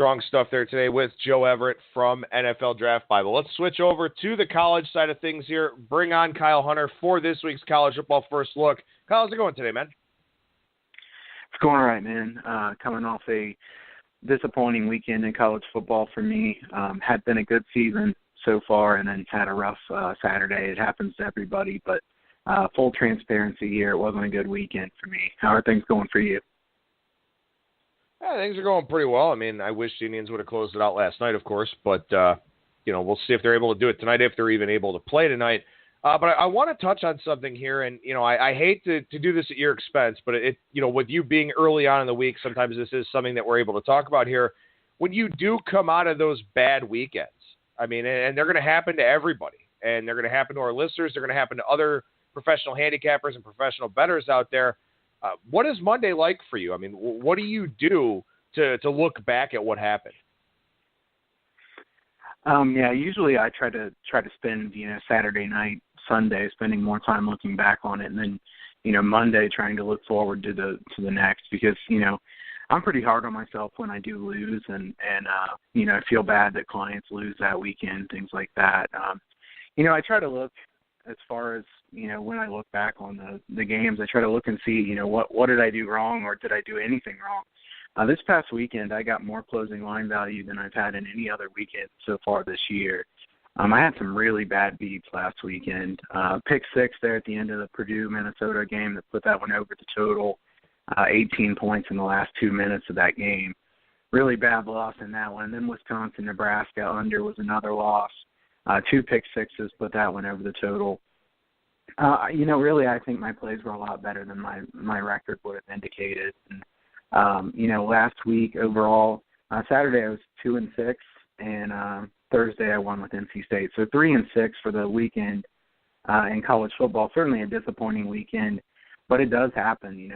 Strong stuff there today with Joe Everett from NFL Draft Bible. Let's switch over to the college side of things here. Bring on Kyle Hunter for this week's College Football First Look. Kyle, how's it going today, man? It's going all right, man. Coming off a disappointing weekend in college football for me. Had been a good season so far, and then had a rough Saturday. It happens to everybody, but full transparency here, it wasn't a good weekend for me. How are things going for you? Yeah, things are going pretty well. I mean, I wish the Indians would have closed it out last night, of course, but, we'll see if they're able to do it tonight, if they're even able to play tonight. But I want to touch on something here, and, I hate to do this at your expense, but with you being early on in the week, sometimes this is something that we're able to talk about here. When you do come out of those bad weekends, I mean, and they're going to happen to everybody, and they're going to happen to our listeners, they're going to happen to other professional handicappers and professional bettors out there. What is Monday like for you? I mean, what do you do to look back at what happened? Usually I try to spend, Saturday night, Sunday, spending more time looking back on it, and then, Monday trying to look forward to the next, because, I'm pretty hard on myself when I do lose, and I feel bad that clients lose that weekend, things like that. I try to look as far as, when I look back on the games, I try to look and see, what did I do wrong, or did I do anything wrong? This past weekend, I got more closing line value than I've had in any other weekend so far this year. I had some really bad beats last weekend. Pick six there at the end of the Purdue-Minnesota game that put that one over the total, 18 points in the last 2 minutes of that game. Really bad loss in that one. And then Wisconsin-Nebraska under was another loss. 2 pick sixes put that one over the total. Really, I think my plays were a lot better than my record would have indicated. And, last week overall, Saturday I was 2-6, and Thursday I won with NC State. So 3-6 for the weekend in college football. Certainly a disappointing weekend, but it does happen.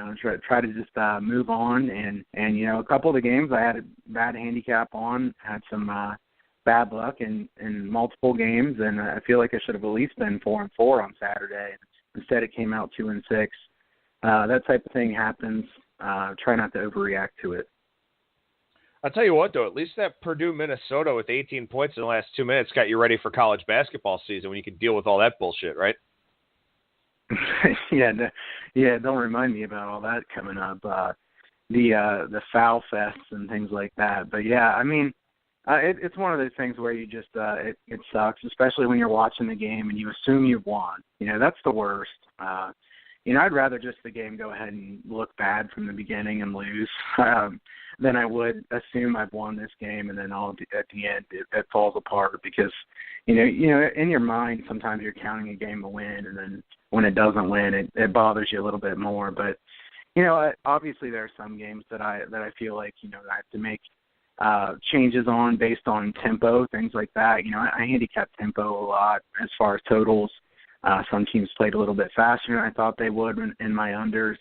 Try to just move on. And a couple of the games I had a bad handicap on, had some bad luck in multiple games, and I feel like I should have at least been 4-4 on Saturday. Instead, it came out 2-6. That type of thing happens. Try not to overreact to it. I'll tell you what, though, at least that Purdue-Minnesota with 18 points in the last 2 minutes got you ready for college basketball season when you could deal with all that bullshit, right? Yeah, don't remind me about all that coming up. The foul fests and things like that. But, yeah, I mean, it's one of those things where you just it sucks, especially when you're watching the game and you assume you've won. That's the worst. I'd rather just the game go ahead and look bad from the beginning and lose than I would assume I've won this game and then at the end it falls apart, because in your mind sometimes you're counting a game a win, and then when it doesn't win it bothers you a little bit more. But obviously there are some games that I feel like I have to make changes on based on tempo, things like that. I handicap tempo a lot as far as totals. Some teams played a little bit faster than I thought they would in my unders.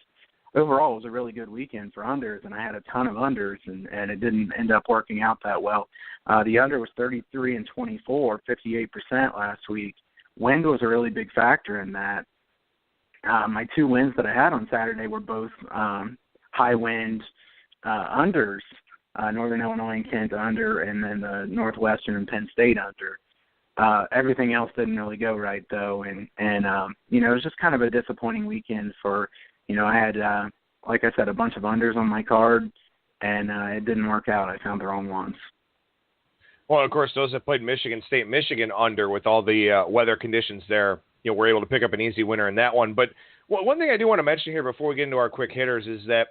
Overall, it was a really good weekend for unders, and I had a ton of unders, and it didn't end up working out that well. The under was 33-24, 58% last week. Wind was a really big factor in that. My 2 wins that I had on Saturday were both high wind unders, Northern Illinois and Kent under, and then the Northwestern and Penn State under. Everything else didn't really go right, though, and it was just kind of a disappointing weekend for, I had, like I said, a bunch of unders on my card, and it didn't work out. I found the wrong ones. Well, of course, those that played Michigan State, Michigan under with all the weather conditions there, were able to pick up an easy winner in that one. But one thing I do want to mention here before we get into our quick hitters is that,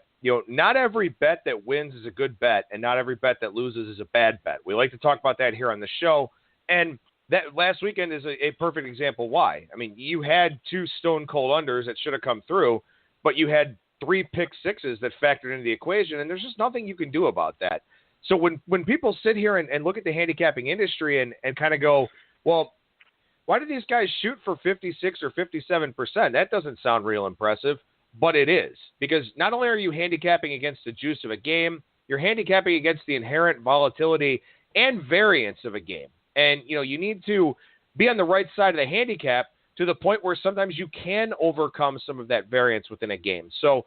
not every bet that wins is a good bet, and not every bet that loses is a bad bet. We like to talk about that here on the show, and that last weekend is a perfect example why. I mean, you had 2 stone-cold unders that should have come through, but you had 3 pick sixes that factored into the equation, and there's just nothing you can do about that. So when people sit here and look at the handicapping industry and kind of go, well, why do these guys shoot for 56 or 57%? That doesn't sound real impressive, but it is. Because not only are you handicapping against the juice of a game, you're handicapping against the inherent volatility and variance of a game. And, you need to be on the right side of the handicap to the point where sometimes you can overcome some of that variance within a game. So,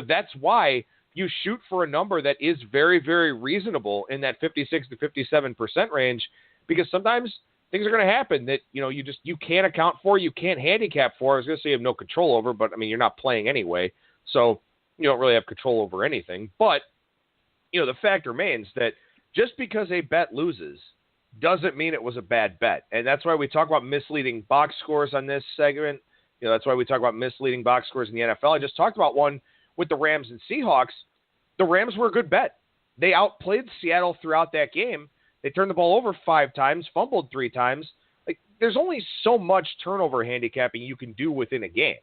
that's why you shoot for a number that is very, very reasonable in that 56 to 57% range, because sometimes things are going to happen that, you can't account for, you can't handicap for. I was going to say you have no control over, but I mean, you're not playing anyway, so you don't really have control over anything. But, the fact remains that just because a bet loses doesn't mean it was a bad bet. And that's why we talk about misleading box scores on this segment. That's why we talk about misleading box scores in the NFL. I just talked about one with the Rams and Seahawks. The Rams were a good bet. They outplayed Seattle throughout that game. They turned the ball over 5 times, fumbled 3 times. There's only so much turnover handicapping you can do within a game.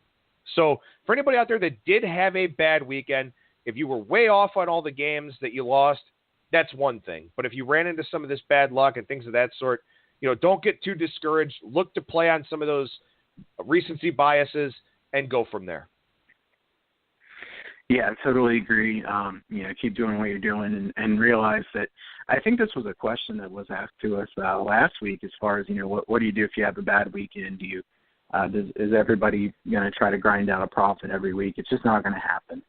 So for anybody out there that did have a bad weekend, if you were way off on all the games that you lost, that's one thing. But if you ran into some of this bad luck and things of that sort, don't get too discouraged. Look to play on some of those recency biases and go from there. Yeah, I totally agree. Keep doing what you're doing and realize that I think this was a question that was asked to us last week as far as, what do you do if you have a bad weekend? Is everybody going to try to grind out a profit every week? It's just not going to happen.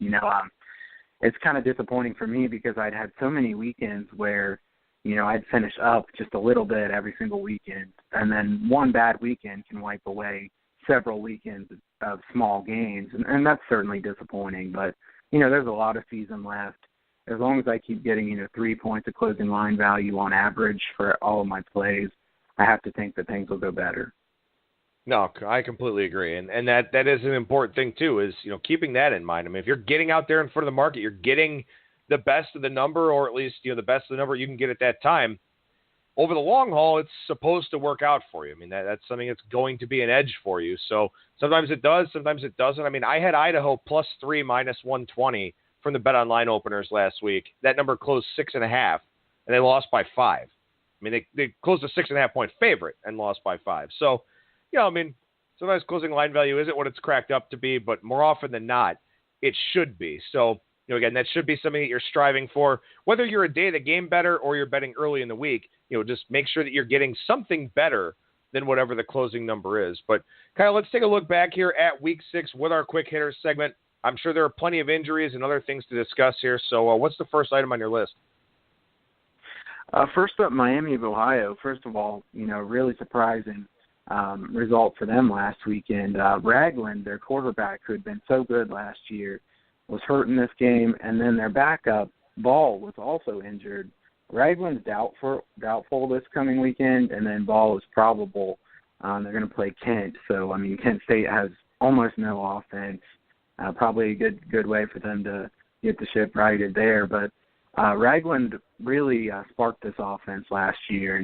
It's kind of disappointing for me because I'd had so many weekends where, I'd finish up just a little bit every single weekend, and then one bad weekend can wipe away several weekends of small gains, and that's certainly disappointing. But, there's a lot of season left. As long as I keep getting, 3 points of closing line value on average for all of my plays, I have to think that things will go better. No, I completely agree. And that is an important thing, too, is, keeping that in mind. I mean, if you're getting out there in front of the market, you're getting the best of the number, or at least, the best of the number you can get at that time. Over the long haul, it's supposed to work out for you. I mean, that's something that's going to be an edge for you. So sometimes it does, sometimes it doesn't. I mean, I had Idaho +3 -120 from the Bet Online openers last week. That number closed 6.5, and they lost by 5. I mean, they closed a 6.5 point favorite and lost by 5. So, I mean, sometimes closing line value isn't what it's cracked up to be, but more often than not, it should be. So, again, that should be something that you're striving for. Whether you're a day of the game better or you're betting early in the week, just make sure that you're getting something better than whatever the closing number is. But, Kyle, let's take a look back here at Week 6 with our Quick Hitters segment. I'm sure there are plenty of injuries and other things to discuss here. So what's the first item on your list? First up, Miami of Ohio. First of all, really surprising result for them last weekend. Ragland, their quarterback, who had been so good last year, was hurt in this game, and then their backup, Ball, was also injured. Ragland's doubtful this coming weekend, and then Ball is probable. They're going to play Kent, so, Kent State has almost no offense. Probably a good way for them to get the ship righted there, but Ragland really sparked this offense last year,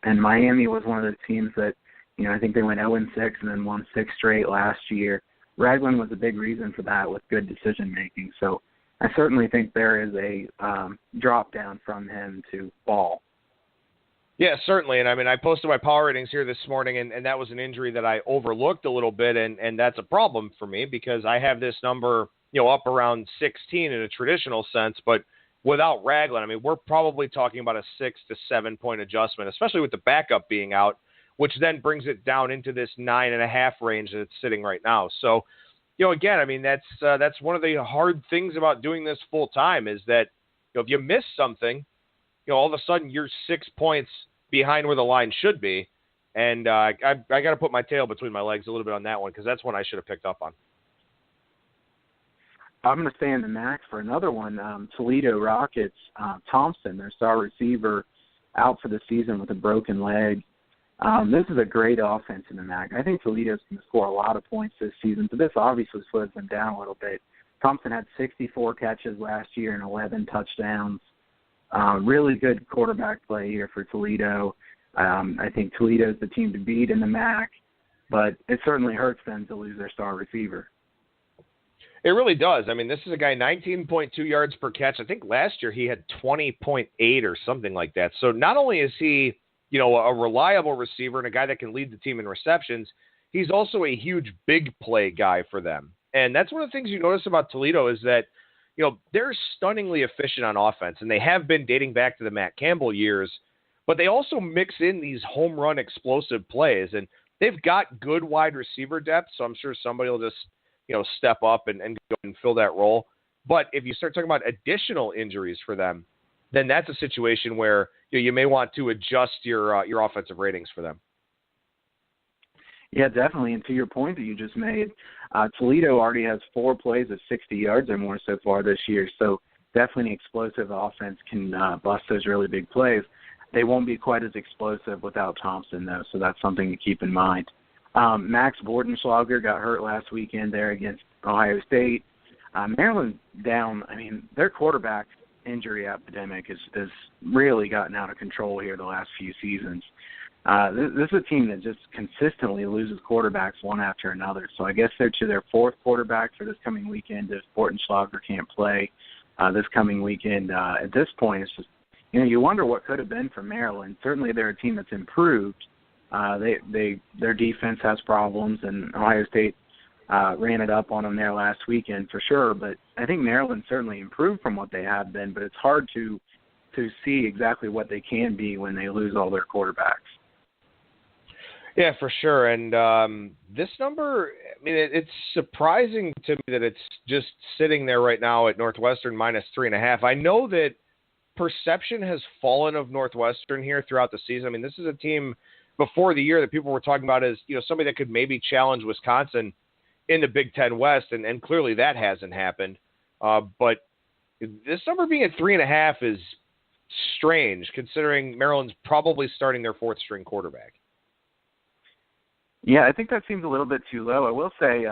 and Miami was one of those teams that, I think they went 0-6 and then won 6 straight last year. Ragland was a big reason for that with good decision-making. So I certainly think there is a drop-down from him to Ball. Yeah, certainly. And, I posted my power ratings here this morning, and that was an injury that I overlooked a little bit, and that's a problem for me because I have this number, up around 16 in a traditional sense, but without Ragland, we're probably talking about a 6 to 7 point adjustment, especially with the backup being out, which then brings it down into this 9.5 range that it's sitting right now. So, again, that's one of the hard things about doing this full time is that, if you miss something, all of a sudden you're 6 points behind where the line should be. And I got to put my tail between my legs a little bit on that one because that's one I should have picked up on. I'm going to stay in the MAC for another one. Toledo Rockets, Thompson, their star receiver, out for the season with a broken leg. This is a great offense in the MAC. I think Toledo's going to score a lot of points this season, but this obviously slows them down a little bit. Thompson had 64 catches last year and 11 touchdowns. Really good quarterback play here for Toledo. I think Toledo's the team to beat in the MAC, but it certainly hurts them to lose their star receiver. It really does. This is a guy 19.2 yards per catch. I think last year he had 20.8 or something like that. So not only is he a reliable receiver and a guy that can lead the team in receptions, he's also a huge big play guy for them. And that's one of the things you notice about Toledo is that, they're stunningly efficient on offense, and they have been dating back to the Matt Campbell years, but they also mix in these home run explosive plays, and they've got good wide receiver depth, so I'm sure somebody will just, step up and go and fill that role. But if you start talking about additional injuries for them, then that's a situation where you may want to adjust your offensive ratings for them. Yeah, definitely. And to your point that you just made, Toledo already has 4 plays of 60 yards or more so far this year. So definitely an explosive offense can bust those really big plays. They won't be quite as explosive without Thompson, though, so that's something to keep in mind. Max Bordenschlager got hurt last weekend there against Ohio State. Maryland's down. I mean, their quarterback injury epidemic has really gotten out of control here the last few seasons. This is a team that just consistently loses quarterbacks one after another. So I guess they're to their 4th quarterback for this coming weekend if Bortenschlager can't play this coming weekend. At this point, it's just, you wonder what could have been for Maryland. Certainly they're a team that's improved. Their defense has problems, and Ohio State ran it up on them there last weekend for sure. But I think Maryland certainly improved from what they have been, but it's hard to see exactly what they can be when they lose all their quarterbacks. Yeah, for sure. And this number, I mean, it's surprising to me that it's just sitting there right now at Northwestern -3.5. I know that perception has fallen of Northwestern here throughout the season. I mean, this is a team before the year that people were talking about as, somebody that could maybe challenge Wisconsin in the Big Ten West, and clearly that hasn't happened. But this number being at 3.5 is strange, considering Maryland's probably starting their 4th-string quarterback. Yeah, I think that seems a little bit too low. I will say,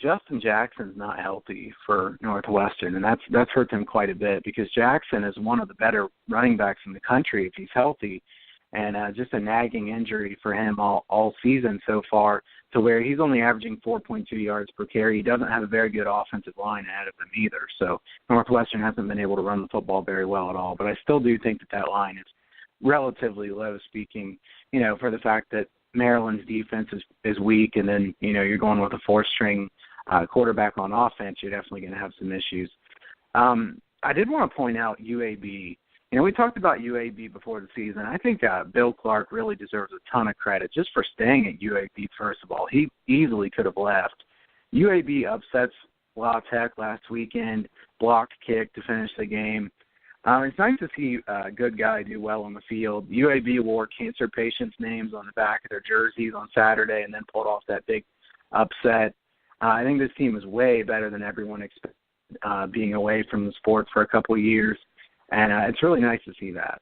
Justin Jackson's not healthy for Northwestern, and that's hurt them quite a bit because Jackson is one of the better running backs in the country if he's healthy, and just a nagging injury for him all season so far to where he's only averaging 4.2 yards per carry. He doesn't have a very good offensive line ahead of him either, so Northwestern hasn't been able to run the football very well at all. But I still do think that line is relatively low, speaking, for the fact that Maryland's defense is weak, and then, you're going with a 4th-string quarterback on offense, you're definitely going to have some issues. I did want to point out UAB. We talked about UAB before the season. I think Bill Clark really deserves a ton of credit just for staying at UAB, first of all. He easily could have left. UAB upsets La Tech last weekend, blocked kick to finish the game. It's nice to see a good guy do well on the field. UAB wore cancer patients' names on the back of their jerseys on Saturday and then pulled off that big upset. I think this team is way better than everyone expected, being away from the sport for a couple of years, and it's really nice to see that.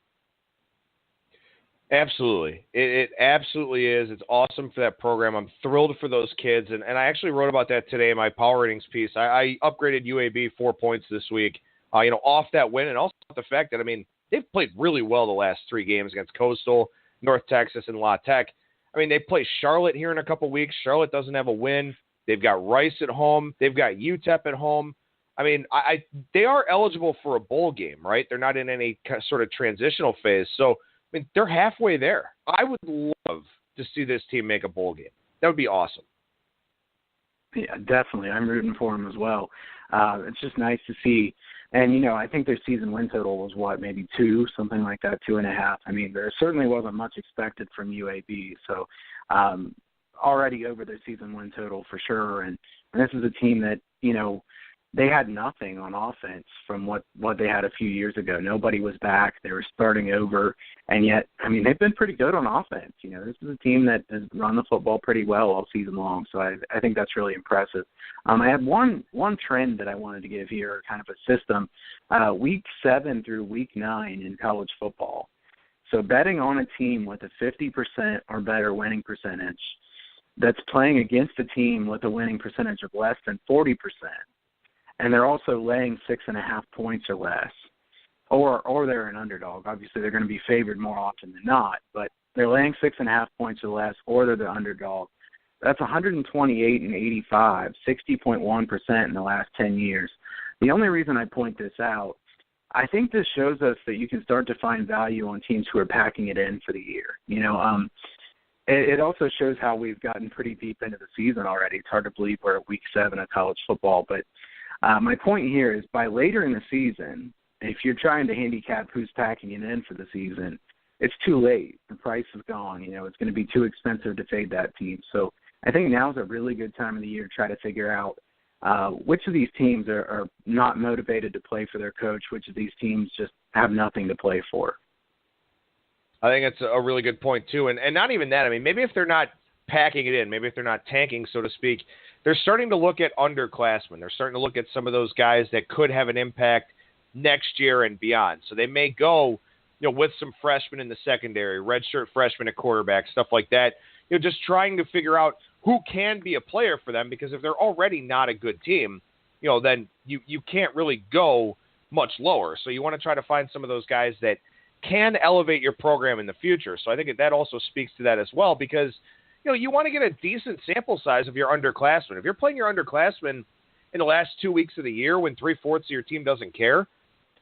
Absolutely. It absolutely is. It's awesome for that program. I'm thrilled for those kids, and I actually wrote about that today in my Power Ratings piece. I upgraded UAB 4 points this week. Off that win, and also the fact that, they've played really well the last 3 games against Coastal, North Texas, and La Tech. They play Charlotte here in a couple weeks. Charlotte doesn't have a win. They've got Rice at home. They've got UTEP at home. They are eligible for a bowl game, right? They're not in any sort of transitional phase. So, they're halfway there. I would love to see this team make a bowl game. That would be awesome. Yeah, definitely. I'm rooting for them as well. It's just nice to see. And, I think their season win total was, maybe 2, something like that, 2.5. There certainly wasn't much expected from UAB. So already over their season win total for sure. And this is a team that, they had nothing on offense from what they had a few years ago. Nobody was back. They were starting over. And yet, they've been pretty good on offense. This is a team that has run the football pretty well all season long. So I think that's really impressive. I have one trend that I wanted to give here, kind of a system. Week 7 through week 9 in college football. So betting on a team with a 50% or better winning percentage that's playing against a team with a winning percentage of less than 40%. And they're also laying 6.5 points or less, or they're an underdog. Obviously, they're going to be favored more often than not, but they're laying 6.5 points or less, or they're the underdog. That's 128 and 85, 60.1% in the last 10 years. The only reason I point this out, I think this shows us that you can start to find value on teams who are packing it in for the year. It also shows how we've gotten pretty deep into the season already. It's hard to believe we're at week 7 of college football, but my point here is by later in the season, if you're trying to handicap who's packing it in for the season, it's too late. The price is gone. It's going to be too expensive to fade that team. So I think now's a really good time of the year to try to figure out which of these teams are not motivated to play for their coach? Which of these teams just have nothing to play for? I think it's a really good point, too. And not even that. I mean, maybe if they're not packing it in, maybe if they're not tanking, so to speak, they're starting to look at underclassmen. They're starting to look at some of those guys that could have an impact next year and beyond. So they may go, with some freshmen in the secondary, redshirt freshmen at quarterback, stuff like that, just trying to figure out who can be a player for them, because if they're already not a good team, then you can't really go much lower. So you want to try to find some of those guys that can elevate your program in the future. So I think that also speaks to that as well, because you want to get a decent sample size of your underclassmen. If you're playing your underclassmen in the last 2 weeks of the year when 3/4 of your team doesn't care,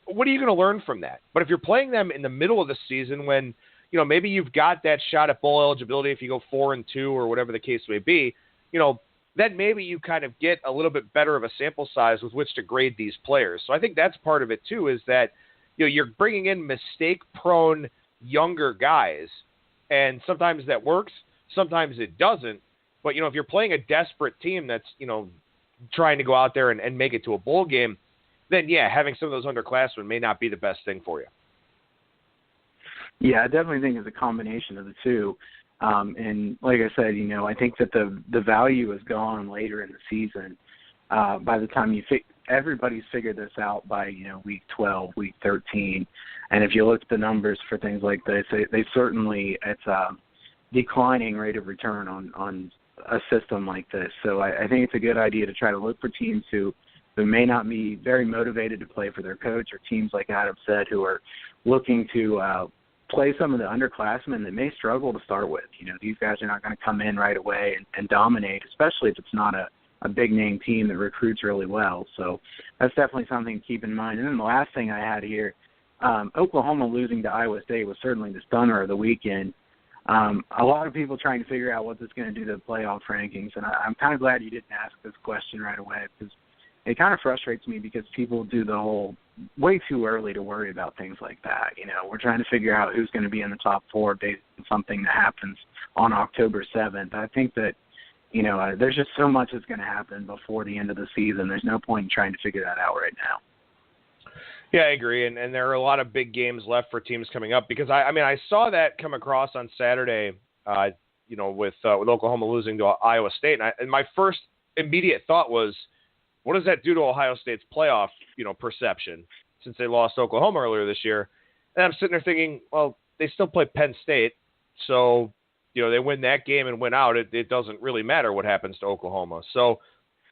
what are you going to learn from that? But if you're playing them in the middle of the season when, maybe you've got that shot at bowl eligibility if you go 4-2 or whatever the case may be, then maybe you kind of get a little bit better of a sample size with which to grade these players. So I think that's part of it too, is that, you're bringing in mistake-prone younger guys, and sometimes that works, sometimes it doesn't. But, if you're playing a desperate team that's, trying to go out there and make it to a bowl game, then, yeah, having some of those underclassmen may not be the best thing for you. Yeah, I definitely think it's a combination of the two. And like I said, I think that the value is gone later in the season. By the time everybody's figured this out by, week 12, week 13. And if you look at the numbers for things like this, they certainly, it's a declining rate of return on a system like this. So I think it's a good idea to try to look for teams who may not be very motivated to play for their coach, or teams like Adam said who are looking to play some of the underclassmen that may struggle to start with. These guys are not going to come in right away and dominate, especially if it's not a big-name team that recruits really well. So that's definitely something to keep in mind. And then the last thing I had here, Oklahoma losing to Iowa State was certainly the stunner of the weekend. A lot of people trying to figure out what this is going to do to the playoff rankings, and I'm kind of glad you didn't ask this question right away, because it kind of frustrates me because people do the whole way too early to worry about things like that. We're trying to figure out who's going to be in the top 4 based on something that happens on October 7th. I think that, there's just so much that's going to happen before the end of the season. There's no point in trying to figure that out right now. Yeah, I agree, and there are a lot of big games left for teams coming up, because I saw that come across on Saturday, with Oklahoma losing to Iowa State, and my first immediate thought was, what does that do to Ohio State's playoff, perception, since they lost to Oklahoma earlier this year? And I'm sitting there thinking, well, they still play Penn State, so they win that game and win out. It doesn't really matter what happens to Oklahoma. So,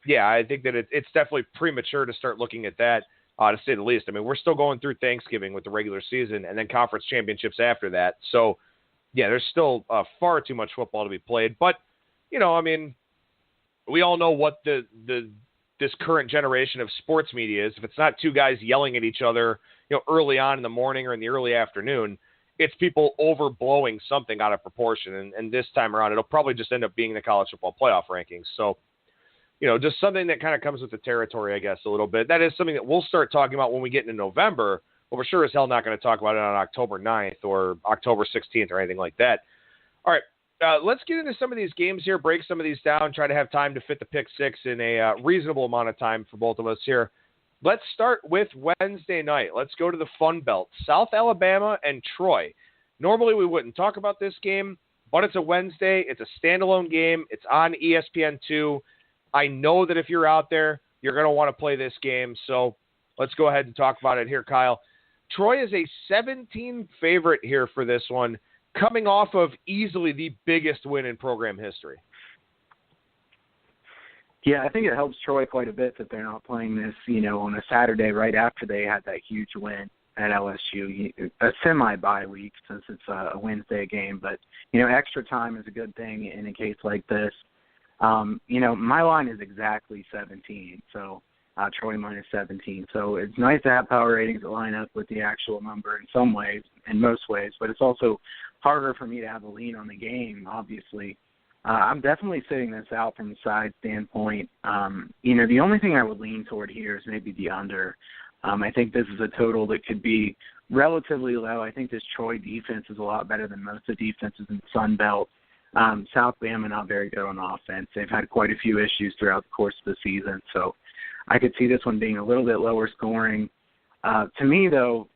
yeah, I think that it's definitely premature to start looking at that. To say the least. I mean, we're still going through Thanksgiving with the regular season and then conference championships after that. So, yeah, there's still far too much football to be played. But, we all know what this current generation of sports media is. If it's not two guys yelling at each other, early on in the morning or in the early afternoon, it's people overblowing something out of proportion. And this time around, it'll probably just end up being the college football playoff rankings. So, just something that kind of comes with the territory, I guess, a little bit. That is something that we'll start talking about when we get into November, but we're sure as hell not going to talk about it on October 9th or October 16th or anything like that. All right, let's get into some of these games here, break some of these down, try to have time to fit the pick six in a reasonable amount of time for both of us here. Let's start with Wednesday night. Let's go to the Fun Belt, South Alabama and Troy. Normally we wouldn't talk about this game, but it's a Wednesday. It's a standalone game. It's on ESPN2. I know that if you're out there, you're going to want to play this game. So let's go ahead and talk about it here, Kyle. Troy is a 17 favorite here for this one, coming off of easily the biggest win in program history. Yeah, I think it helps Troy quite a bit that they're not playing this, on a Saturday right after they had that huge win at LSU, a semi-bye week since it's a Wednesday game. But, extra time is a good thing in a case like this. My line is exactly 17, so Troy minus 17. So it's nice to have power ratings that line up with the actual number in some ways, in most ways, but it's also harder for me to have a lean on the game, obviously. I'm definitely sitting this out from the side standpoint. The only thing I would lean toward here is maybe the under. I think this is a total that could be relatively low. I think this Troy defense is a lot better than most of the defenses in the Sun Belt. South Bama not very good on offense. They've had quite a few issues throughout the course of the season, so I could see this one being a little bit lower scoring. To me, though,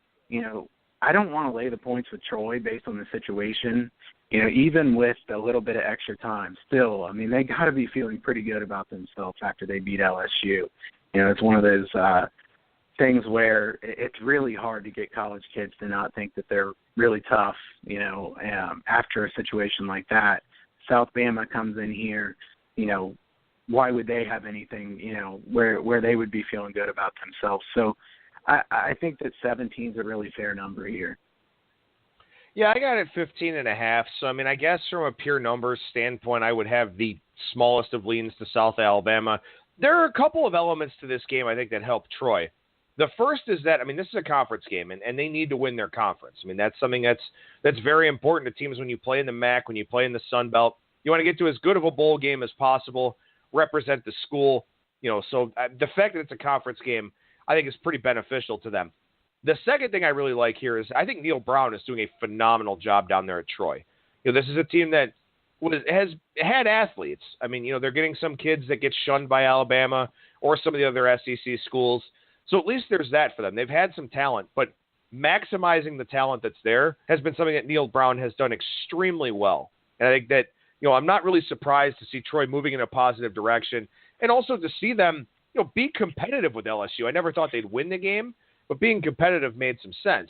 I don't want to lay the points with Troy based on the situation. Even with a little bit of extra time, still, I mean, they got to be feeling pretty good about themselves after they beat LSU. It's one of those things where it's really hard to get college kids to not think that they're really tough, after a situation like that. South Bama comes in here, why would they have anything, where they would be feeling good about themselves? So I think that 17 is a really fair number here. Yeah, I got it 15.5. So, I mean, I guess from a pure numbers standpoint, I would have the smallest of leans to South Alabama. There are a couple of elements to this game I think that help Troy. The first is that, I mean, this is a conference game, and they need to win their conference. I mean, that's something that's very important to teams when you play in the MAC, when you play in the Sun Belt. You want to get to as good of a bowl game as possible, represent the school. So the fact that it's a conference game, I think is pretty beneficial to them. The second thing I really like here is I think Neil Brown is doing a phenomenal job down there at Troy. This is a team that has had athletes. I mean, they're getting some kids that get shunned by Alabama or some of the other SEC schools. So at least there's that for them. They've had some talent, but maximizing the talent that's there has been something that Neil Brown has done extremely well. And I think that, I'm not really surprised to see Troy moving in a positive direction and also to see them, be competitive with LSU. I never thought they'd win the game, but being competitive made some sense.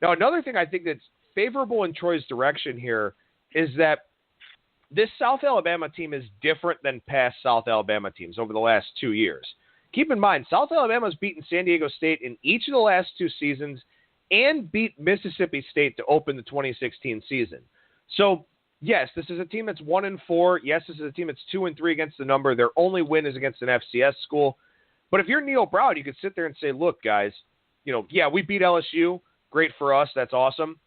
Now, another thing I think that's favorable in Troy's direction here is that this South Alabama team is different than past South Alabama teams over the last 2 years. Keep in mind, South Alabama's beaten San Diego State in each of the last 2 seasons and beat Mississippi State to open the 2016 season. So, yes, this is a team that's 1-4. Yes, this is a team that's 2-3 against the number. Their only win is against an FCS school. But if you're Neil Brown, you could sit there and say, look, guys, we beat LSU. Great for us. That's awesome.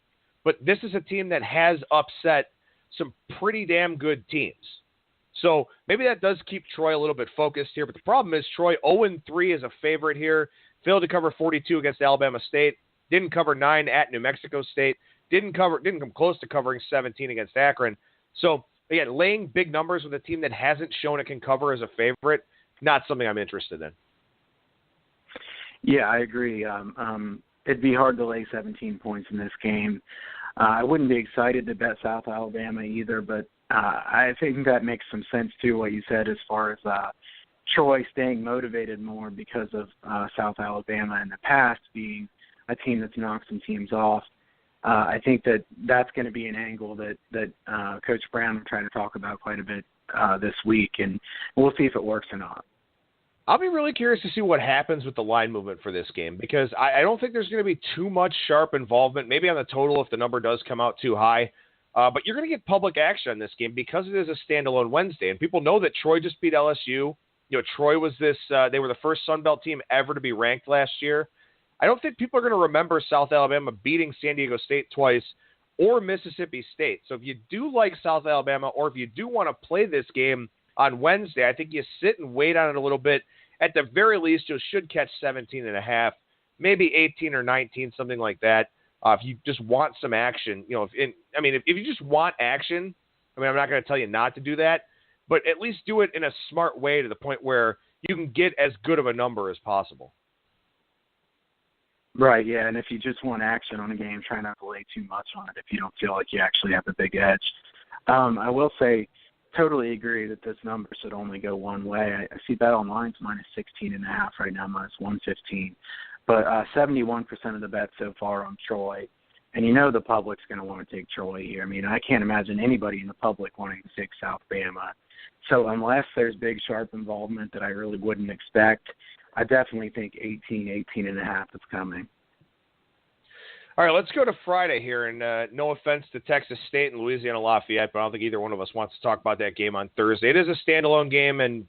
But this is a team that has upset some pretty damn good teams. So maybe that does keep Troy a little bit focused here. But the problem is Troy 0-3 is a favorite here. Failed to cover 42 against Alabama State. Didn't cover 9 at New Mexico State. Didn't come close to covering 17 against Akron. So, again, laying big numbers with a team that hasn't shown it can cover as a favorite, not something I'm interested in. Yeah, I agree. It'd be hard to lay 17 points in this game. I wouldn't be excited to bet South Alabama either, but I think that makes some sense, too, what you said as far as Troy staying motivated more because of South Alabama in the past being a team that's knocked some teams off. I think that's going to be an angle that Coach Brown will try to talk about quite a bit this week, and we'll see if it works or not. I'll be really curious to see what happens with the line movement for this game because I don't think there's going to be too much sharp involvement, maybe on the total if the number does come out too high. But you're going to get public action on this game because it is a standalone Wednesday, and people know that Troy just beat LSU. Troy was they were the first Sun Belt team ever to be ranked last year. I don't think people are going to remember South Alabama beating San Diego State twice or Mississippi State. So if you do like South Alabama or if you do want to play this game on Wednesday, I think you sit and wait on it a little bit. At the very least, you should catch 17.5, maybe 18 or 19, something like that. If you just want some action, if you just want action, I'm not going to tell you not to do that, but at least do it in a smart way to the point where you can get as good of a number as possible. Right, yeah, and if you just want action on a game, try not to lay too much on it if you don't feel like you actually have a big edge. I will say, totally agree that this number should only go one way. I see Bet Online's minus 16.5 right now, minus 115. But 71% of the bets so far on Troy. And the public's going to want to take Troy here. I can't imagine anybody in the public wanting to take South Bama. So unless there's big, sharp involvement that I really wouldn't expect, I definitely think 18.5 is coming. All right, let's go to Friday here. And no offense to Texas State and Louisiana Lafayette, but I don't think either one of us wants to talk about that game on Thursday. It is a standalone game, and,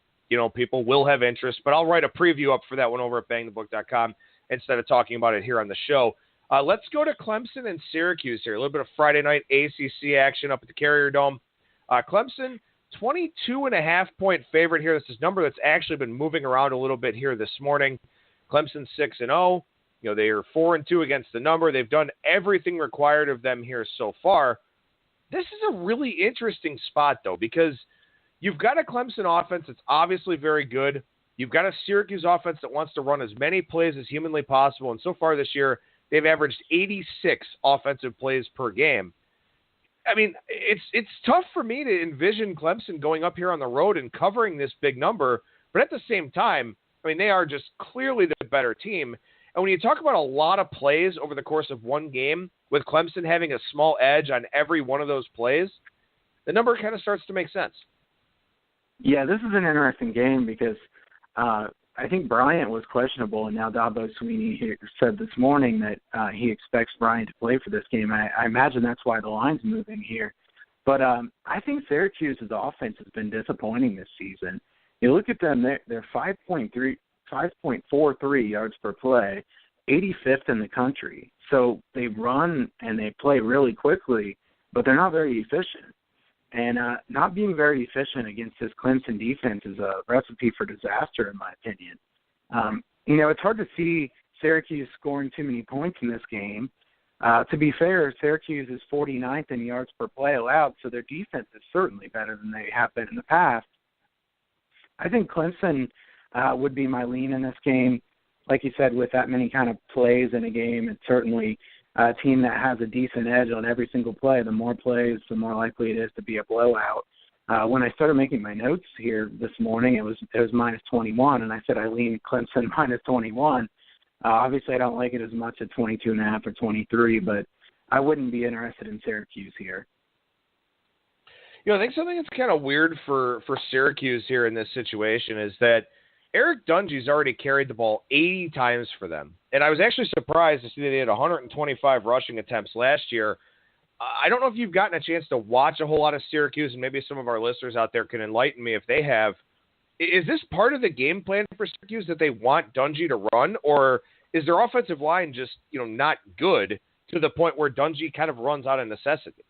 people will have interest. But I'll write a preview up for that one over at BangTheBook.com instead of talking about it here on the show. Let's go to Clemson and Syracuse here. A little bit of Friday night ACC action up at the Carrier Dome. Clemson, 22.5-point favorite here. This is a number that's actually been moving around a little bit here this morning. Clemson 6-0. They are 4-2 against the number. They've done everything required of them here so far. this is a really interesting spot, though, because you've got a Clemson offense that's obviously very good. You've got a Syracuse offense that wants to run as many plays as humanly possible, and so far this year, they've averaged 86 offensive plays per game. I mean, it's tough for me to envision Clemson going up here on the road and covering this big number, but at the same time, I mean, they are just clearly the better team. And when you talk about a lot of plays over the course of one game, with Clemson having a small edge on every one of those plays, the number kind of starts to make sense. Yeah, this is an interesting game because I think Bryant was questionable, and now Dabo Sweeney said this morning that he expects Bryant to play for this game. I imagine that's why the line's moving here. But I think Syracuse's offense has been disappointing this season. You look at them, they're 5.43 yards per play, 85th in the country. So they run and they play really quickly, but they're not very efficient. And not being very efficient against this Clemson defense is a recipe for disaster, in my opinion. It's hard to see Syracuse scoring too many points in this game. To be fair, Syracuse is 49th in yards per play allowed, so their defense is certainly better than they have been in the past. I think Clemson would be my lean in this game. Like you said, with that many kind of plays in a game, it's certainly a team that has a decent edge on every single play. The more plays, the more likely it is to be a blowout. When I started making my notes here this morning, it was minus 21, and I said I lean Clemson minus 21. Obviously, I don't like it as much at 22.5 or 23, but I wouldn't be interested in Syracuse here. I think something that's kind of weird for Syracuse here in this situation is that Eric Dungey's already carried the ball 80 times for them. And I was actually surprised to see that they had 125 rushing attempts last year. I don't know if you've gotten a chance to watch a whole lot of Syracuse, and maybe some of our listeners out there can enlighten me if they have. Is this part of the game plan for Syracuse that they want Dungey to run, or is their offensive line just, not good to the point where Dungey kind of runs out of necessity?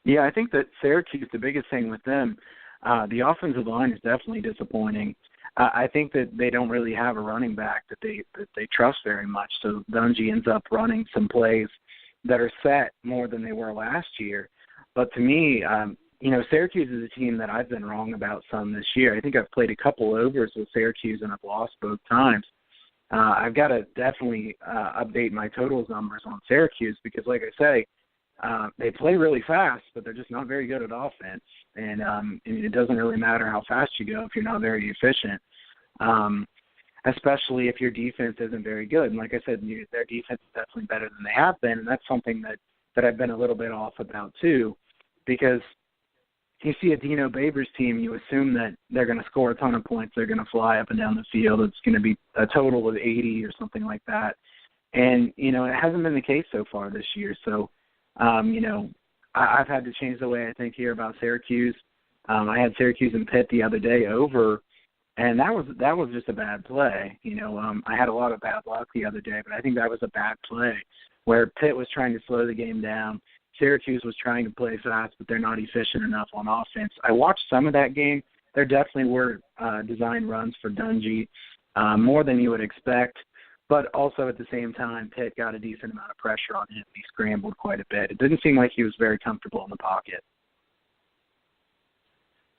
Yeah, I think that Syracuse, the biggest thing with them, the offensive line is definitely disappointing. I think that they don't really have a running back that they trust very much. So Dungey ends up running some plays that are set more than they were last year. But to me, Syracuse is a team that I've been wrong about some this year. I think I've played a couple overs with Syracuse and I've lost both times. I've got to definitely update my totals numbers on Syracuse because, like I say, they play really fast, but they're just not very good at offense. And it doesn't really matter how fast you go if you're not very efficient, especially if your defense isn't very good. And like I said, their defense is definitely better than they have been, and that's something that I've been a little bit off about too, because you see a Dino Babers team, you assume that they're going to score a ton of points, they're going to fly up and down the field, it's going to be a total of 80 or something like that. And, it hasn't been the case so far this year. So, I've had to change the way I think here about Syracuse. I had Syracuse and Pitt the other day over, and that was just a bad play. I had a lot of bad luck the other day, but I think that was a bad play where Pitt was trying to slow the game down. Syracuse was trying to play fast, but they're not efficient enough on offense. I watched some of that game. There definitely were design runs for Dungey, more than you would expect. But also at the same time, Pitt got a decent amount of pressure on him. He scrambled quite a bit. It didn't seem like he was very comfortable in the pocket.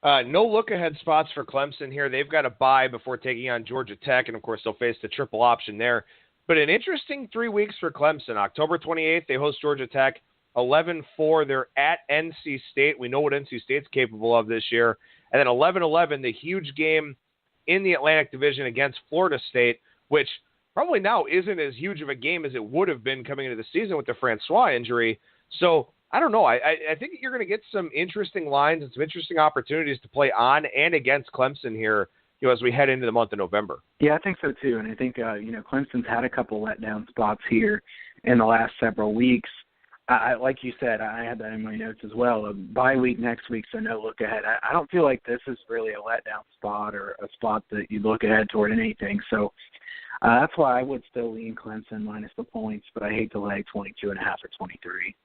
No look-ahead spots for Clemson here. They've got a bye before taking on Georgia Tech, and, of course, they'll face the triple option there. But an interesting 3 weeks for Clemson. October 28th, they host Georgia Tech. 11-4, they're at NC State. We know what NC State's capable of this year. And then 11-11, the huge game in the Atlantic Division against Florida State, which – probably now isn't as huge of a game as it would have been coming into the season with the Francois injury. So, I don't know. I think you're going to get some interesting lines and some interesting opportunities to play on and against Clemson here, as we head into the month of November. Yeah, I think so too. And I think, Clemson's had a couple letdown spots here in the last several weeks. Like you said, I had that in my notes as well. A bye week next week, so no look ahead. I don't feel like this is really a letdown spot or a spot that you look ahead toward anything. So, that's why I would still lean Clemson minus the points, but I hate to lay 22.5 or 23.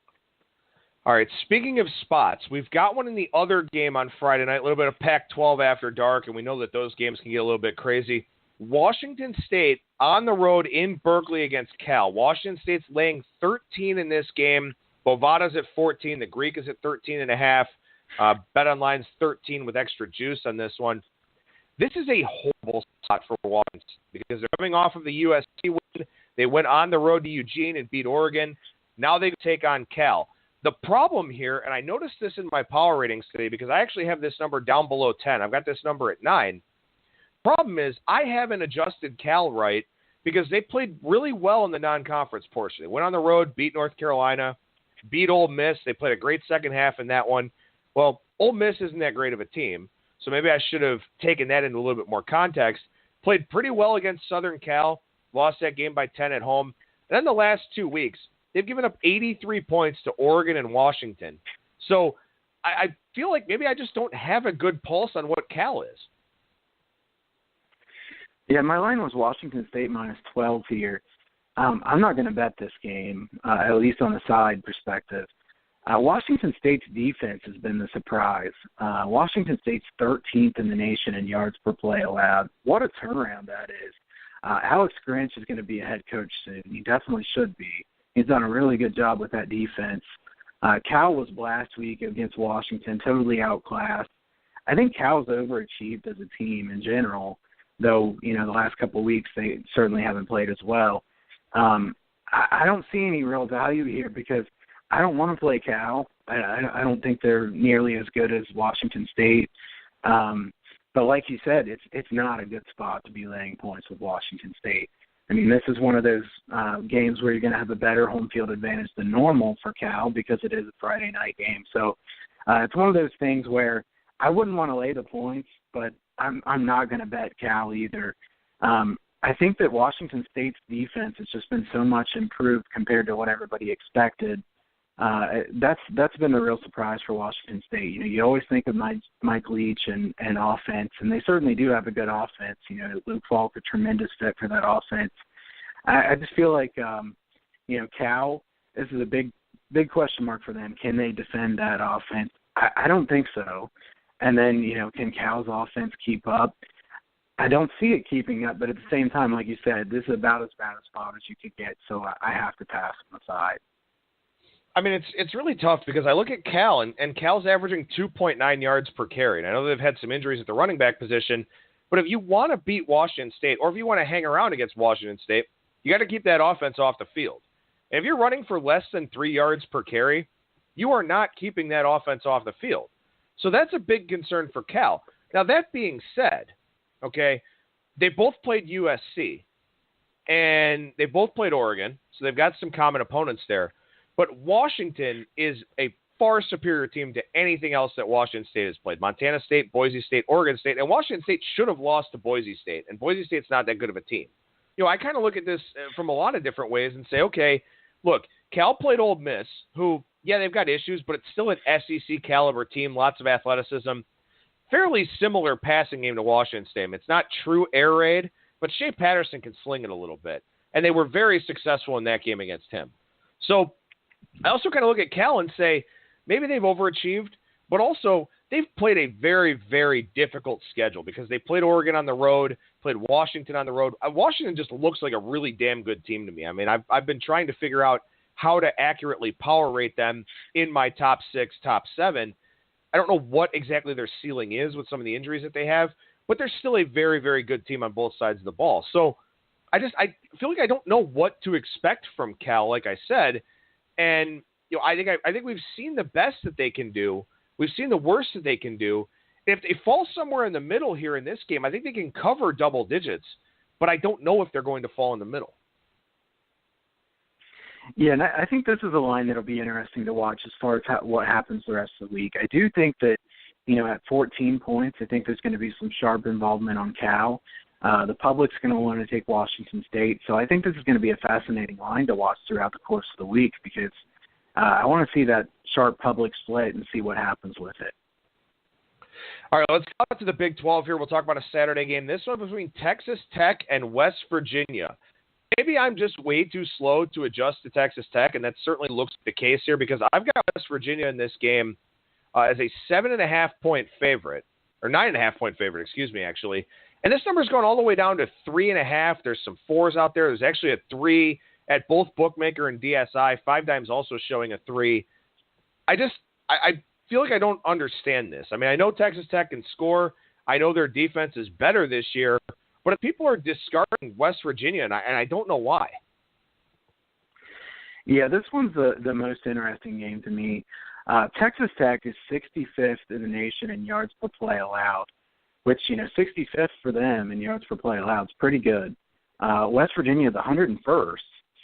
All right, speaking of spots, we've got one in the other game on Friday night, a little bit of Pac-12 after dark, and we know that those games can get a little bit crazy. Washington State on the road in Berkeley against Cal. Washington State's laying 13 in this game. Bovada's at 14. The Greek is at 13.5. BetOnline's 13 with extra juice on this one. This is a horrible spot for Washington because they're coming off of the USC win. They went on the road to Eugene and beat Oregon. Now they take on Cal. The problem here, and I noticed this in my power ratings today because I actually have this number down below 10. I've got this number at 9. Problem is I haven't adjusted Cal right because they played really well in the non-conference portion. They went on the road, beat North Carolina, beat Ole Miss. They played a great second half in that one. Well, Ole Miss isn't that great of a team, so maybe I should have taken that into a little bit more context. Played pretty well against Southern Cal, lost that game by 10 at home. And then the last 2 weeks, they've given up 83 points to Oregon and Washington. So I feel like maybe I just don't have a good pulse on what Cal is. Yeah, my line was Washington State minus 12 here. I'm not going to bet this game, at least on the side perspective. Washington State's defense has been the surprise. Washington State's 13th in the nation in yards per play allowed. What a turnaround that is. Alex Grinch is going to be a head coach soon. He definitely should be. He's done a really good job with that defense. Cal was last week against Washington, totally outclassed. I think Cal's overachieved as a team in general, though, the last couple of weeks they certainly haven't played as well. I don't see any real value here because I don't want to play Cal. I don't think they're nearly as good as Washington State. But like you said, it's not a good spot to be laying points with Washington State. I mean, this is one of those games where you're going to have a better home field advantage than normal for Cal because it is a Friday night game. So it's one of those things where I wouldn't want to lay the points, but I'm not going to bet Cal either. I think that Washington State's defense has just been so much improved compared to what everybody expected. That's been the real surprise for Washington State. You always think of Mike Leach and offense, and they certainly do have a good offense. Luke Falk, a tremendous fit for that offense. I just feel like, Cal, this is a big question mark for them. Can they defend that offense? I don't think so. And then, can Cal's offense keep up? I don't see it keeping up, but at the same time, like you said, this is about as bad a spot as you could get, so I have to pass on the side. I mean, it's really tough because I look at Cal, and Cal's averaging 2.9 yards per carry. And I know they've had some injuries at the running back position, but if you want to beat Washington State or if you want to hang around against Washington State, you got to keep that offense off the field. And if you're running for less than 3 yards per carry, you are not keeping that offense off the field. So that's a big concern for Cal. Now, that being said, okay, they both played USC, and they both played Oregon, so they've got some common opponents there. But Washington is a far superior team to anything else that Washington State has played. Montana State, Boise State, Oregon State, and Washington State should have lost to Boise State, and Boise State's not that good of a team. I kind of look at this from a lot of different ways and say, okay, look, Cal played Ole Miss, who, yeah, they've got issues, but it's still an SEC caliber team, lots of athleticism. Fairly similar passing game to Washington State. It's not true air raid, but Shea Patterson can sling it a little bit. And they were very successful in that game against him. So I also kind of look at Cal and say maybe they've overachieved, but also they've played a very, very difficult schedule because they played Oregon on the road, played Washington on the road. Washington just looks like a really damn good team to me. I mean, I've been trying to figure out how to accurately power rate them in my top 6, top 7. I don't know what exactly their ceiling is with some of the injuries that they have, but they're still a very, very good team on both sides of the ball. So I feel like I don't know what to expect from Cal, like I said. And I think we've seen the best that they can do. We've seen the worst that they can do. And if they fall somewhere in the middle here in this game, I think they can cover double digits, but I don't know if they're going to fall in the middle. Yeah, and I think this is a line that'll be interesting to watch as far as what happens the rest of the week. I do think that, at 14 points, I think there's going to be some sharp involvement on Cal. The public's going to want to take Washington State. So I think this is going to be a fascinating line to watch throughout the course of the week because I want to see that sharp public split and see what happens with it. All right, let's go to the Big 12 here. We'll talk about a Saturday game. This one between Texas Tech and West Virginia. Maybe I'm just way too slow to adjust to Texas Tech, and that certainly looks the case here because I've got West Virginia in this game as a 7.5-point favorite, or 9.5-point favorite, actually. And this number's going all the way down to 3.5. There's some 4s out there. There's actually a 3 at both Bookmaker and DSI. 5Dime's also showing a 3. I feel like I don't understand this. I mean, I know Texas Tech can score. I know their defense is better this year, but if people are discarding West Virginia, and I don't know why. Yeah, this one's the most interesting game to me. Texas Tech is 65th in the nation in yards per play allowed, which, 65th for them in yards per play allowed is pretty good. West Virginia is 101st,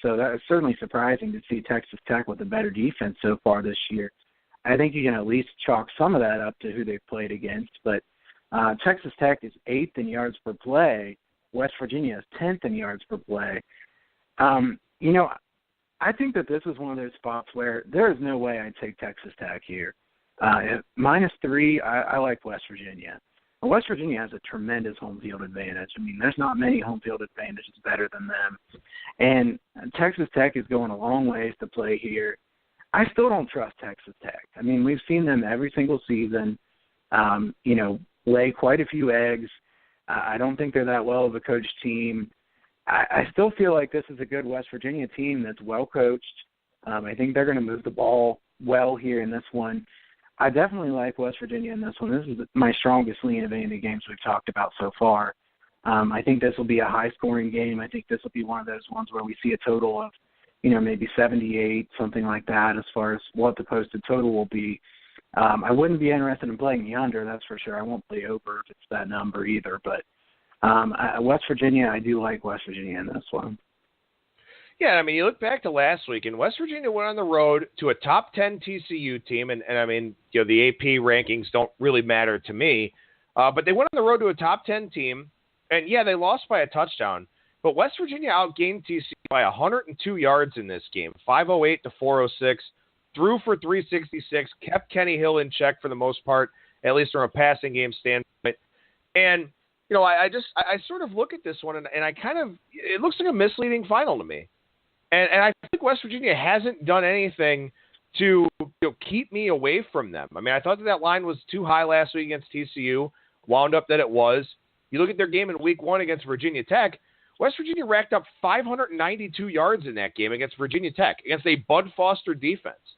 so that is certainly surprising to see Texas Tech with a better defense so far this year. I think you can at least chalk some of that up to who they've played against, but Texas Tech is 8th in yards per play. West Virginia is 10th in yards per play. I think that this is one of those spots where there is no way I'd take Texas Tech here. -3, I like West Virginia. West Virginia has a tremendous home field advantage. I mean, there's not many home field advantages better than them. And Texas Tech is going a long ways to play here. I still don't trust Texas Tech. I mean, we've seen them every single season, lay quite a few eggs. I don't think they're that well of a coached team. I still feel like this is a good West Virginia team that's well coached. I think they're going to move the ball well here in this one. I definitely like West Virginia in this one. This is my strongest lean of any of the games we've talked about so far. I think this will be a high-scoring game. I think this will be one of those ones where we see a total of, maybe 78, something like that, as far as what the posted total will be. I wouldn't be interested in playing the under, that's for sure. I won't play over if it's that number either. But West Virginia, I do like West Virginia in this one. Yeah, I mean, you look back to last week, and West Virginia went on the road to a top 10 TCU team, and I mean, the AP rankings don't really matter to me, but they went on the road to a top 10 team, and yeah, they lost by a touchdown, but West Virginia outgained TCU by 102 yards in this game, 508 to 406, threw for 366, kept Kenny Hill in check for the most part, at least from a passing game standpoint, and I sort of look at this one, and I kind of, it looks like a misleading final to me. And I think West Virginia hasn't done anything to keep me away from them. I mean, I thought that line was too high last week against TCU, wound up that it was. You look at their game in week 1 against Virginia Tech, West Virginia racked up 592 yards in that game against Virginia Tech, against a Bud Foster defense.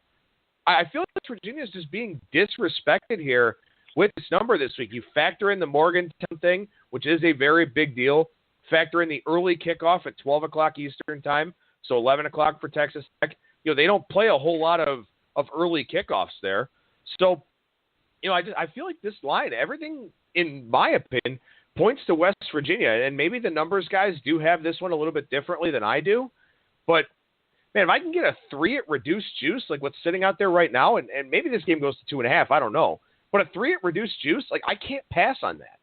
I feel like West Virginia is just being disrespected here with this number this week. You factor in the Morgantown thing, which is a very big deal. Factor in the early kickoff at 12 o'clock Eastern time. So 11 o'clock for Texas Tech. They don't play a whole lot of early kickoffs there. So, I feel like this line, everything, in my opinion, points to West Virginia. And maybe the numbers guys do have this one a little bit differently than I do. But, man, if I can get a 3 at reduced juice, like what's sitting out there right now, and maybe this game goes to 2.5, I don't know. But a 3 at reduced juice, I can't pass on that.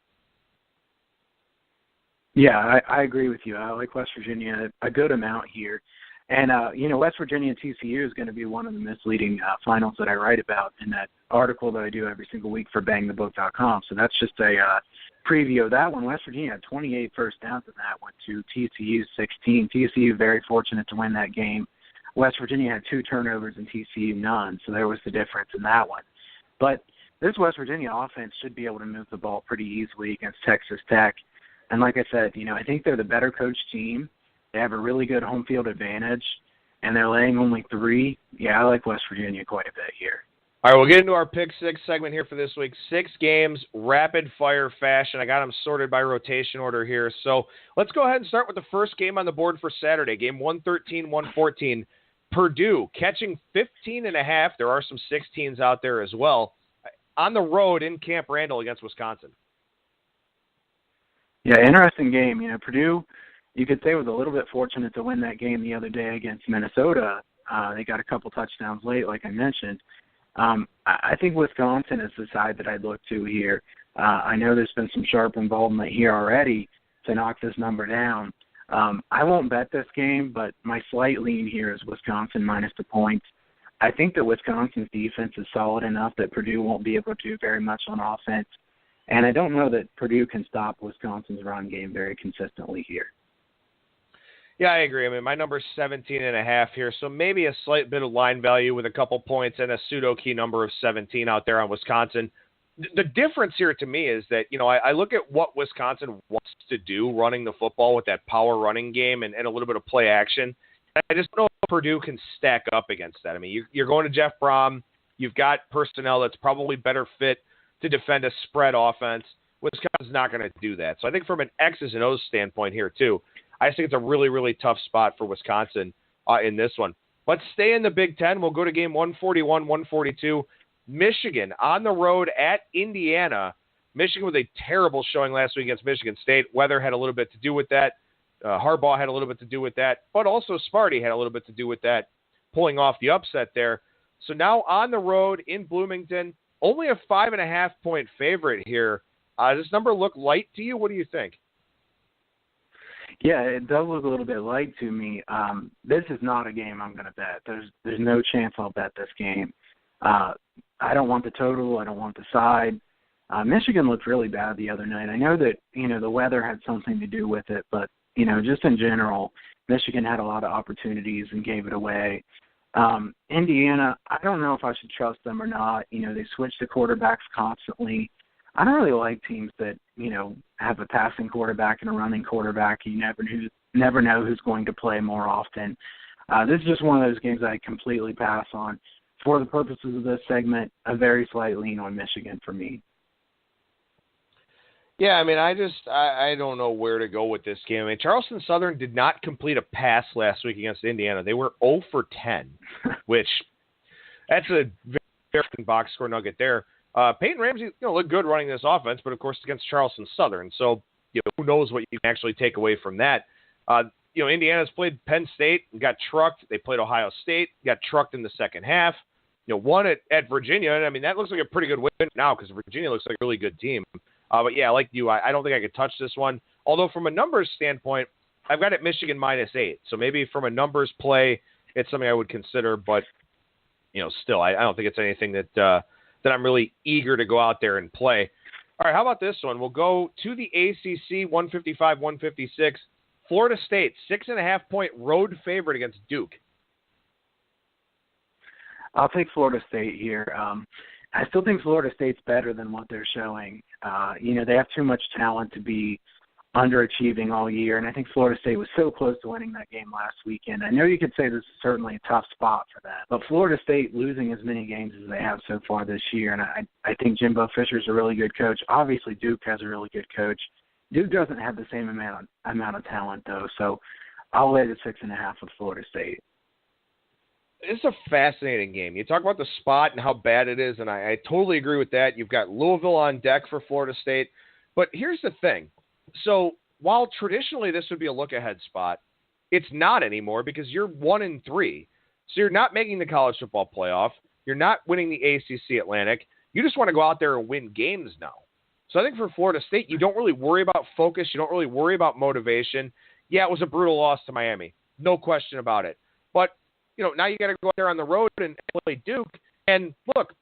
Yeah, I agree with you. I like West Virginia a good amount here. And, West Virginia and TCU is going to be one of the misleading finals that I write about in that article that I do every single week for BangTheBook.com. So that's just a preview of that one. West Virginia had 28 first downs in that one to TCU 16. TCU very fortunate to win that game. West Virginia had 2 turnovers and TCU none, so there was the difference in that one. But this West Virginia offense should be able to move the ball pretty easily against Texas Tech. And like I said, I think they're the better coached team. They have a really good home field advantage, and they're laying only 3. Yeah, I like West Virginia quite a bit here. All right, we'll get into our Pick 6 segment here for this week. 6 games, rapid-fire fashion. I got them sorted by rotation order here. So let's go ahead and start with the first game on the board for Saturday, game 113-114. Purdue catching 15.5. There are some 16s out there as well. On the road in Camp Randall against Wisconsin. Yeah, interesting game. Purdue, you could say, was a little bit fortunate to win that game the other day against Minnesota. They got a couple touchdowns late, like I mentioned. I think Wisconsin is the side that I'd look to here. I know there's been some sharp involvement here already to knock this number down. I won't bet this game, but my slight lean here is Wisconsin minus the points. I think that Wisconsin's defense is solid enough that Purdue won't be able to do very much on offense. And I don't know that Purdue can stop Wisconsin's run game very consistently here. Yeah, I agree. I mean, my number's 17.5 here, so maybe a slight bit of line value with a couple points and a pseudo-key number of 17 out there on Wisconsin. The difference here to me is that, I look at what Wisconsin wants to do running the football with that power running game and a little bit of play action. I just don't know if Purdue can stack up against that. I mean, you're going to Jeff Brom. You've got personnel that's probably better fit to defend a spread offense. Wisconsin's not going to do that. So I think from an X's and O's standpoint here, too, I think it's a really, really tough spot for Wisconsin in this one. Let's stay in the Big Ten. We'll go to game 141, 142. Michigan on the road at Indiana. Michigan with a terrible showing last week against Michigan State. Weather had a little bit to do with that. Harbaugh had a little bit to do with that. But also Sparty had a little bit to do with that, pulling off the upset there. So now on the road in Bloomington, only a 5.5-point favorite here. Does this number look light to you? What do you think? Yeah, it does look a little bit light to me. This is not a game I'm going to bet. There's no chance I'll bet this game. I don't want the total. I don't want the side. Michigan looked really bad the other night. I know that, the weather had something to do with it, but, just in general, Michigan had a lot of opportunities and gave it away. Indiana, I don't know if I should trust them or not. They switch the quarterbacks constantly. I don't really like teams that, have a passing quarterback and a running quarterback. You never know who's going to play more often. This is just one of those games I completely pass on. For the purposes of this segment, a very slight lean on Michigan for me. Yeah, I mean, I don't know where to go with this game. I mean, Charleston Southern did not complete a pass last week against Indiana. They were 0 for 10, which that's a very interesting box score nugget there. Peyton Ramsey, looked good running this offense, but of course against Charleston Southern. So, who knows what you can actually take away from that? Indiana's played Penn State and got trucked. They played Ohio State, got trucked in the second half. Won at Virginia. And I mean, that looks like a pretty good win now because Virginia looks like a really good team. But yeah, like you, I don't think I could touch this one. Although from a numbers standpoint, I've got it Michigan -8. So maybe from a numbers play, it's something I would consider. But still, I don't think it's anything that I'm really eager to go out there and play. All right, how about this one? We'll go to the ACC 155-156. Florida State 6.5-point road favorite against Duke. I'll take Florida State here. I still think Florida State's better than what they're showing. They have too much talent to be underachieving all year, and I think Florida State was so close to winning that game last weekend. I know you could say this is certainly a tough spot for that, but Florida State losing as many games as they have so far this year, and I think Jimbo Fisher's a really good coach. Obviously, Duke has a really good coach. Duke doesn't have the same amount of talent, though, so I'll lay the 6.5 with Florida State. It's a fascinating game. You talk about the spot and how bad it is, and I totally agree with that. You've got Louisville on deck for Florida State. But here's the thing. So while traditionally this would be a look-ahead spot, it's not anymore because you're 1-3. So you're not making the college football playoff. You're not winning the ACC Atlantic. You just want to go out there and win games now. So I think for Florida State, you don't really worry about focus. You don't really worry about motivation. Yeah, it was a brutal loss to Miami. No question about it. But now you got to go out there on the road and play Duke. And look,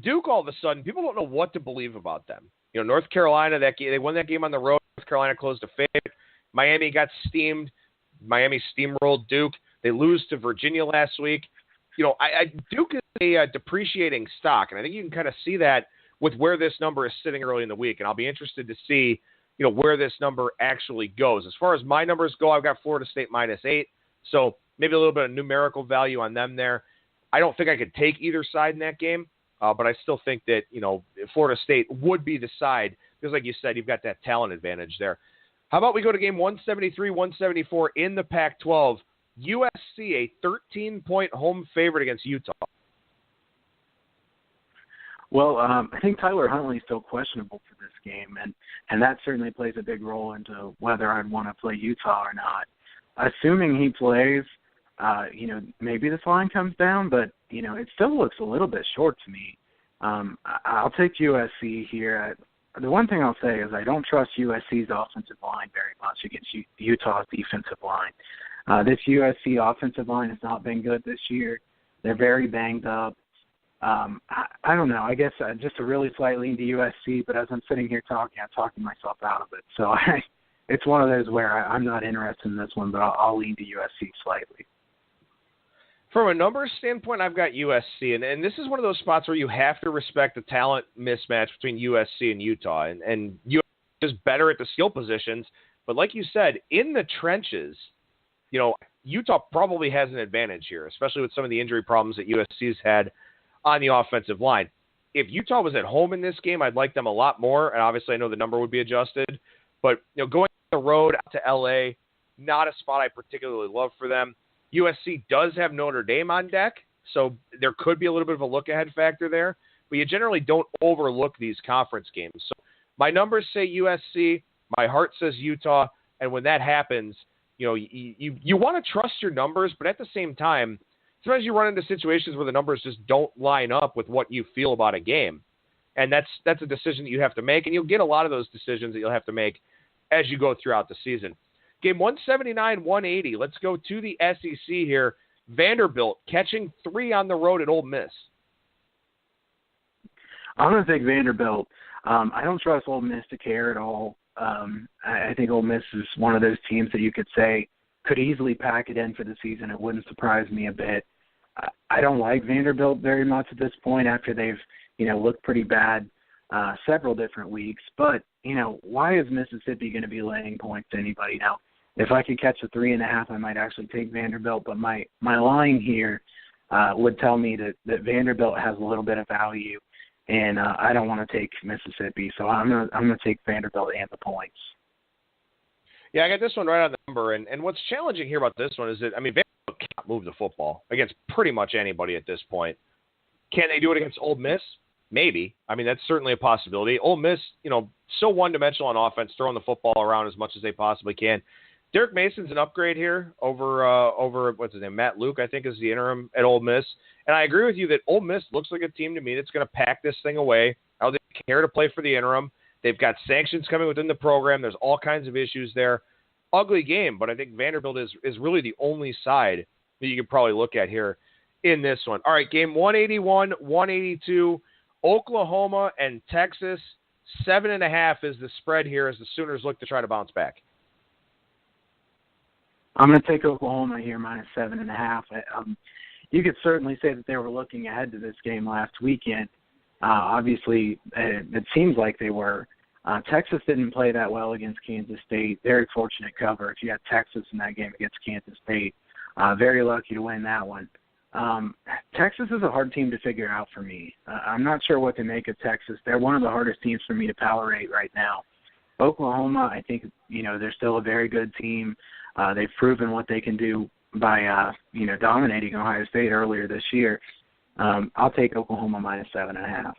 Duke all of a sudden, people don't know what to believe about them. North Carolina, they won that game on the road. North Carolina closed a favorite. Miami got steamed. Miami steamrolled Duke. They lose to Virginia last week. Duke is a depreciating stock, and I think you can kind of see that with where this number is sitting early in the week. And I'll be interested to see, where this number actually goes. As far as my numbers go, I've got Florida State -8. So maybe a little bit of numerical value on them there. I don't think I could take either side in that game, but I still think that, Florida State would be the side because, like you said, you've got that talent advantage there. How about we go to game 173-174 in the Pac-12? USC, a 13-point home favorite against Utah. Well, I think Tyler Huntley is still questionable for this game, and that certainly plays a big role into whether I'd want to play Utah or not. Assuming he plays, maybe this line comes down, but, it still looks a little bit short to me. I'll take USC here. The one thing I'll say is I don't trust USC's offensive line very much against Utah's defensive line. This USC offensive line has not been good this year. They're very banged up. I don't know. I guess just a really slight lean to USC, but as I'm sitting here talking, I'm talking myself out of it. So it's one of those where I'm not interested in this one, but I'll lean to USC slightly. From a numbers standpoint, I've got USC, and this is one of those spots where you have to respect the talent mismatch between USC and Utah. And USC is better at the skill positions, but like you said, in the trenches, Utah probably has an advantage here, especially with some of the injury problems that USC's had on the offensive line. If Utah was at home in this game, I'd like them a lot more, and obviously I know the number would be adjusted. But going on the road out to LA, not a spot I particularly love for them. USC does have Notre Dame on deck, so there could be a little bit of a look-ahead factor there. But you generally don't overlook these conference games. So my numbers say USC, my heart says Utah, and when that happens, you want to trust your numbers, but at the same time, sometimes you run into situations where the numbers just don't line up with what you feel about a game. And that's a decision that you have to make, and you'll get a lot of those decisions that you'll have to make as you go throughout the season. Game 179-180. Let's go to the SEC here. Vanderbilt catching 3 on the road at Ole Miss. I'm going to take Vanderbilt. I don't trust Ole Miss to care at all. I think Ole Miss is one of those teams that you could say could easily pack it in for the season. It wouldn't surprise me a bit. I don't like Vanderbilt very much at this point after they've, looked pretty bad several different weeks. But, why is Mississippi going to be laying points to anybody? Now, if I could catch a 3.5, I might actually take Vanderbilt. But my line here would tell me that Vanderbilt has a little bit of value. And I don't want to take Mississippi, so I'm gonna take Vanderbilt and the points. Yeah, I got this one right on the number, and what's challenging here about this one is that Vanderbilt can't move the football against pretty much anybody at this point. Can they do it against Ole Miss? Maybe. That's certainly a possibility. Ole Miss, so one-dimensional on offense, throwing the football around as much as they possibly can. Derek Mason's an upgrade here over what's his name, Matt Luke, I think is the interim at Ole Miss. And I agree with you that Ole Miss looks like a team to me that's going to pack this thing away. I don't think they care to play for the interim. They've got sanctions coming within the program. There's all kinds of issues there. Ugly game, but I think Vanderbilt is really the only side that you could probably look at here in this one. All right, game 181-182, Oklahoma and Texas. 7.5 is the spread here as the Sooners look to try to bounce back. I'm going to take Oklahoma here minus 7.5. You could certainly say that they were looking ahead to this game last weekend. Obviously, it seems like they were. Texas didn't play that well against Kansas State. Very fortunate cover if you had Texas in that game against Kansas State. Very lucky to win that one. Texas is a hard team to figure out for me. I'm not sure what to make of Texas. They're one of the hardest teams for me to power rate right now. Oklahoma, I think, they're still a very good team. They've proven what they can do by, dominating Ohio State earlier this year. I'll take Oklahoma minus 7.5.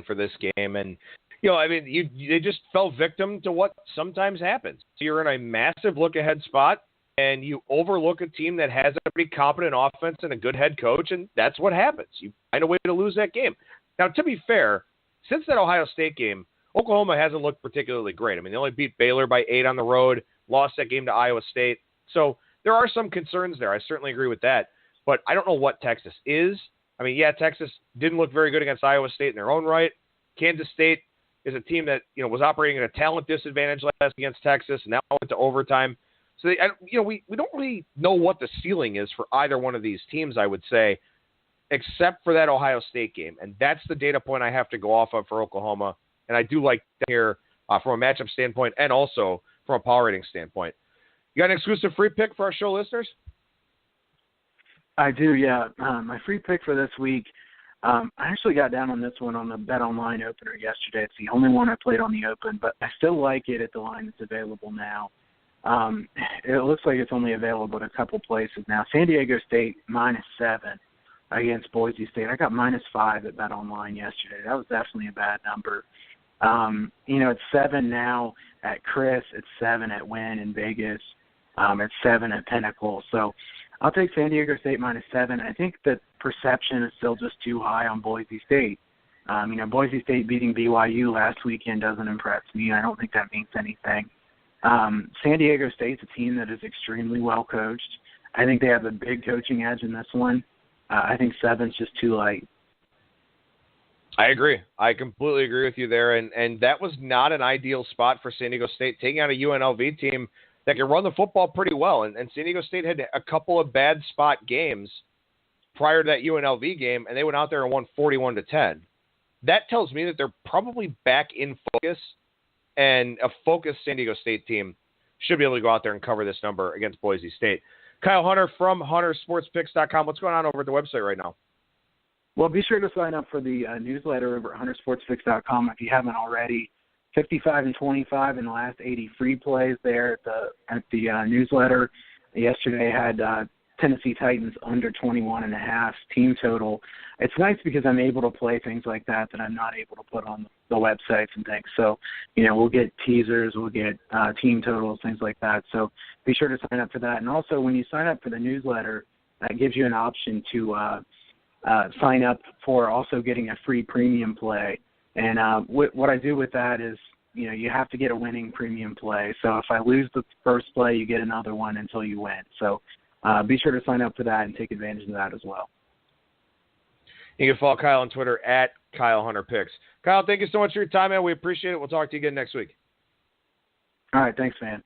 For this game. And, they just fell victim to what sometimes happens. You're in a massive look-ahead spot, and you overlook a team that has a pretty competent offense and a good head coach, and that's what happens. You find a way to lose that game. Now, to be fair, since that Ohio State game, Oklahoma hasn't looked particularly great. They only beat Baylor by 8 on the road, lost that game to Iowa State. So there are some concerns there. I certainly agree with that. But I don't know what Texas is. Texas didn't look very good against Iowa State in their own right. Kansas State is a team that, was operating at a talent disadvantage last against Texas, and now went to overtime. So, we don't really know what the ceiling is for either one of these teams, I would say, except for that Ohio State game. And that's the data point I have to go off of for Oklahoma. And I do like that here from a matchup standpoint and also from a power rating standpoint. You got an exclusive free pick for our show listeners? I do, yeah. My free pick for this week, I actually got down on this one on the Bet Online opener yesterday. It's the only one I played on the open, but I still like it at the line that's available now. It looks like it's only available at a couple places now. San Diego State minus 7 against Boise State. I got minus 5 at Bet Online yesterday. That was definitely a bad number. It's 7 now at Chris. It's 7 at Wynn in Vegas. It's 7 at Pinnacle. So I'll take San Diego State minus 7. I think the perception is still just too high on Boise State. Boise State beating BYU last weekend doesn't impress me. I don't think that means anything. San Diego State's a team that is extremely well coached. I think they have a big coaching edge in this one. I think 7's just too light. I agree. I completely agree with you there. And that was not an ideal spot for San Diego State, taking out a UNLV team that can run the football pretty well. And San Diego State had a couple of bad spot games prior to that UNLV game, and they went out there and won 41-10. That tells me that they're probably back in focus, and a focused San Diego State team should be able to go out there and cover this number against Boise State. Kyle Hunter from HunterSportsPicks.com. What's going on over at the website right now? Well, be sure to sign up for the newsletter over at HunterSportsPicks.com if you haven't already. 55 and 25 in the last 80 free plays there at the newsletter. Yesterday had Tennessee Titans under 21.5 team total. It's nice because I'm able to play things like that I'm not able to put on the websites and things. So, we'll get teasers, we'll get team totals, things like that. So be sure to sign up for that. And also, when you sign up for the newsletter, that gives you an option to sign up for also getting a free premium play. And what I do with that is, you have to get a winning premium play. So if I lose the first play, you get another one until you win. So be sure to sign up for that and take advantage of that as well. You can follow Kyle on Twitter at Kyle Hunter Picks. Kyle, thank you so much for your time, man. We appreciate it. We'll talk to you again next week. All right. Thanks, man.